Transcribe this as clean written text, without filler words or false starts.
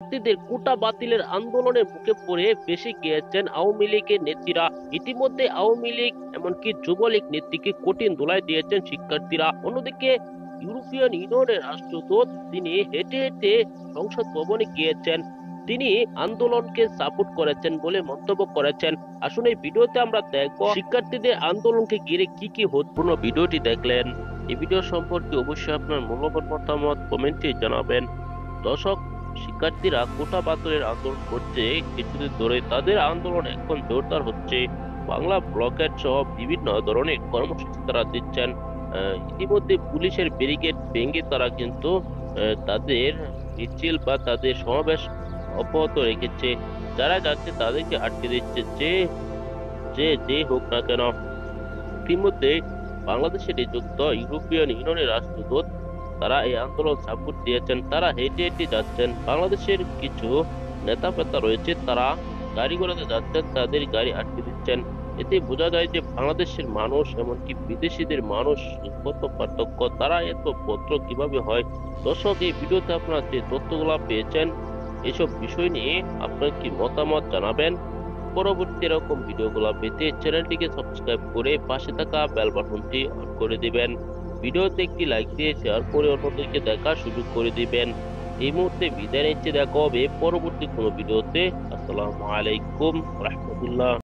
শিক্ষার্থীদের কোটা বাতিলের আন্দোলনের মুখে পড়ে ফেঁসে গিয়েছেন আওয়ামী লীগের নেত্রীরা। ইতিমধ্যে আওয়ামী লীগ এমনকি যুবলীগ নেত্রীকে কঠিন দোলাই দিয়েছেন শিক্ষার্থীরা। অন্যদিকে ইউরোপিয়ান ইউনিয়নের রাষ্ট্রদূত তিনি হেঁটে হেঁটে সংসদ ভবনে গিয়েছেন। তিনি আন্দোলনকে সাপোর্ট করেছেন বলে মন্তব্য করেছেন। আসলে এই ভিডিওতে আমরা দেখব শিক্ষার্থীদের আন্দোলনকে ঘিরে কি কি হচ্ছে। পুরো ভিডিওটি দেখলেন। এই ভিডিও সম্পর্কে অবশ্যই আপনার মূল্যবান মতামত কমেন্টে জানাবেন। দর্শক, শিক্ষার্থীরা কোটা বাতিলের আন্দোলন করছে কিছুদিন ধরে। তাদের আন্দোলন এখন জোরদার হচ্ছে। বাংলা ব্লকেট সহ বিভিন্ন ধরনের কর্মসূচি তারা দিচ্ছেন। ইতিমধ্যে পুলিশের ব্যারিকেড ভেঙে তারা কিন্তু তাদের মিছিল বা তাদের সমাবেশ অব্যাহত রেখেছে। যারা যাচ্ছে তাদেরকে আটকে দিচ্ছে, যে যে যে হোক না কেন। ইতিমধ্যে বাংলাদেশে নিযুক্ত ইউরোপিয়ান ইউনিয়নের রাষ্ট্রদূত তারা এই আন্দোলন সাপোর্ট দিয়েছেন। তারা হেঁটে হেঁটে যাচ্ছেন। বাংলাদেশের কিছু নেতা ফেতা রয়েছে, তারা গাড়ি ঘোড়াতে যাচ্ছেন, তাদের গাড়ি আটকে দিচ্ছেন। এতে বোঝা যায় যে বাংলাদেশের মানুষ এমনকি বিদেশিদের মানুষ কত পার্থক্য, তারা এত ভদ্র কিভাবে হয়। দর্শক, এই ভিডিওতে আপনারা যে তথ্যগুলা পেয়েছেন, এসব বিষয় নিয়ে আপনার কি মতামত জানাবেন। পরবর্তী এরকম ভিডিওগুলো পেতে চ্যানেলটিকে সাবস্ক্রাইব করে পাশে থাকা বেল বাটনটি অন করে দিবেন। ভিডিওতে একটি লাইক দিয়ে শেয়ার করে অন্যদেরকে দেখার সুযোগ করে দিবেন। এই মুহূর্তে বিদায় নিচ্ছি, দেখা হবে পরবর্তী কোনো ভিডিওতে। আসসালামু আলাইকুম রহমতুল্লাহ।